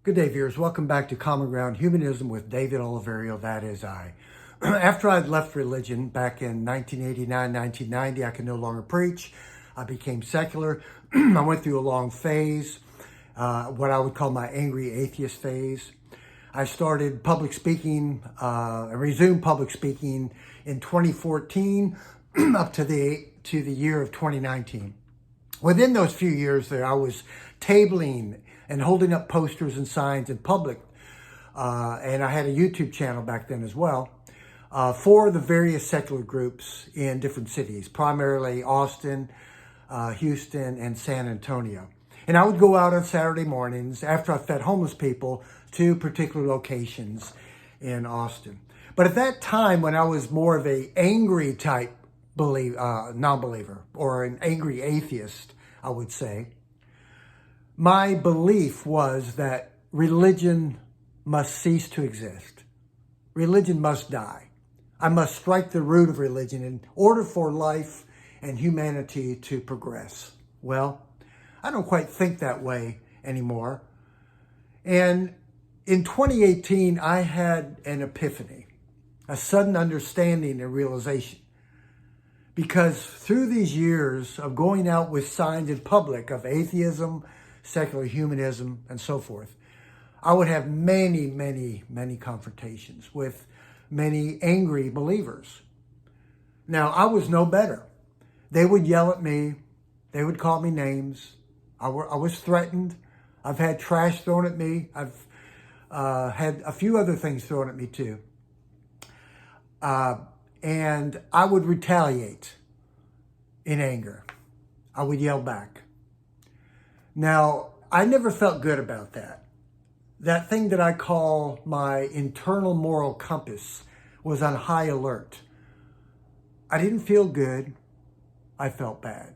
Good day, viewers. Welcome back to Common Ground Humanism with David Oliverio, that is I. After I'd left religion back in 1989, 1990, I could no longer preach. I became secular. I went through a long phase, what I would call my angry atheist phase. I started public speaking, resumed public speaking in 2014 up to the year of 2019. Within those few years there, I was tabling and holding up posters and signs in public. And I had a YouTube channel back then as well, for the various secular groups in different cities, primarily Austin, Houston, and San Antonio. And I would go out on Saturday mornings after I fed homeless people to particular locations in Austin. But at that time, when I was more of a angry type non-believer, or an angry atheist, I would say, my belief was that religion must cease to exist. Religion must die. I must strike the root of religion in order for life and humanity to progress. Well, I don't quite think that way anymore. And in 2018, I had an epiphany, a sudden understanding and realization. Because through these years of going out with signs in public of atheism, secular humanism, and so forth, I would have many, many, many confrontations with many angry believers. Now, I was no better. They would yell at me. They would call me names. I was threatened. I've had trash thrown at me. I've had a few other things thrown at me too. And I would retaliate in anger. I would yell back. Now, I never felt good about that. That thing that I call my internal moral compass was on high alert. I didn't feel good. I felt bad.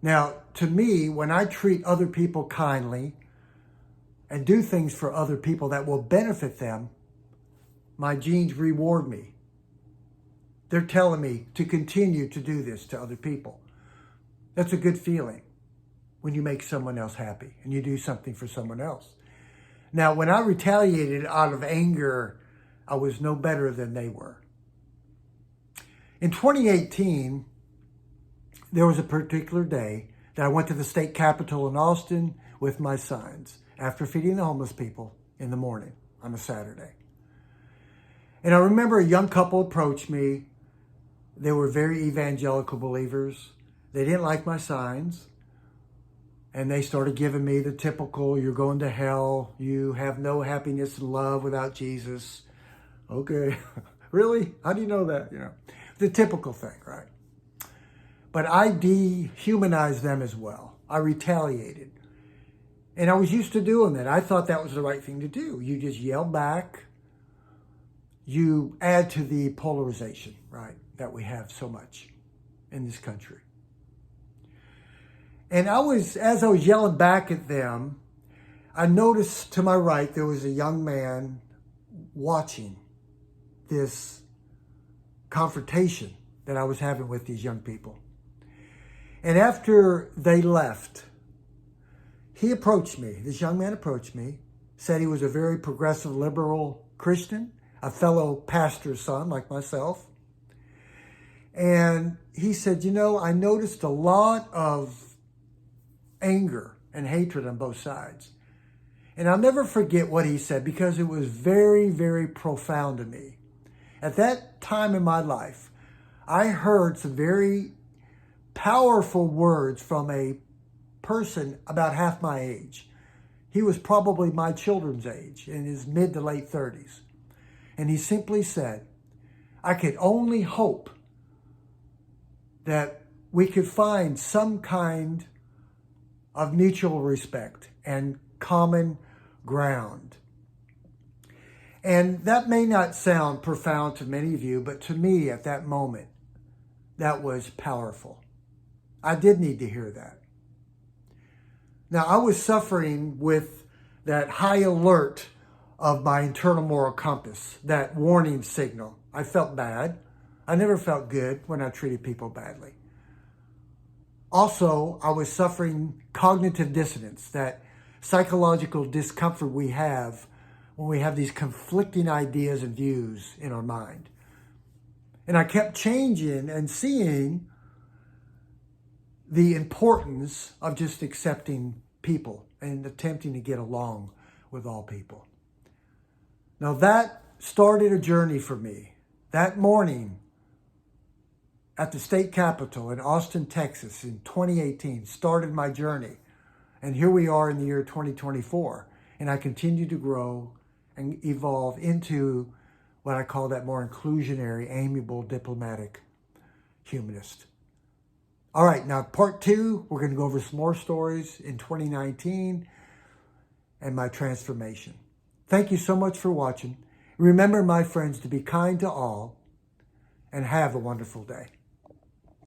Now, to me, when I treat other people kindly and do things for other people that will benefit them, my genes reward me. They're telling me to continue to do this to other people. That's a good feeling when you make someone else happy and you do something for someone else. Now, when I retaliated out of anger, I was no better than they were. In 2018, there was a particular day that I went to the state capitol in Austin with my signs after feeding the homeless people in the morning on a Saturday. And I remember a young couple approached me. They were very evangelical believers. They didn't like my signs. And they started giving me the typical, you're going to hell, you have no happiness and love without Jesus. Okay, really? How do you know that? The typical thing, right? But I dehumanized them as well. I retaliated. And I was used to doing that. I thought that was the right thing to do. You just yell back. You add to the polarization, right, that we have so much in this country. And as I was yelling back at them, I noticed to my right, there was a young man watching this confrontation that I was having with these young people. And after they left, he approached me. This young man approached me, said he was a very progressive, liberal Christian, a fellow pastor's son like myself. And he said, I noticed a lot of anger and hatred on both sides. And I'll never forget what he said because it was very, very profound to me. At that time in my life, I heard some very powerful words from a person about half my age. He was probably my children's age, in his mid to late 30s. And he simply said, I could only hope that we could find some kind of mutual respect and common ground. And that may not sound profound to many of you, but to me at that moment, that was powerful. I did need to hear that. Now, I was suffering with that high alert of my internal moral compass, that warning signal. I felt bad. I never felt good when I treated people badly. Also, I was suffering cognitive dissonance, that psychological discomfort we have when we have these conflicting ideas and views in our mind. And I kept changing and seeing the importance of just accepting people and attempting to get along with all people. Now that started a journey for me. That morning at the state capitol in Austin, Texas in 2018 started my journey. And here we are in the year 2024. And I continue to grow and evolve into what I call that more inclusionary, amiable, diplomatic humanist. All right, now part 2, we're going to go over some more stories in 2019 and my transformation. Thank you so much for watching. Remember, my friends, to be kind to all and have a wonderful day.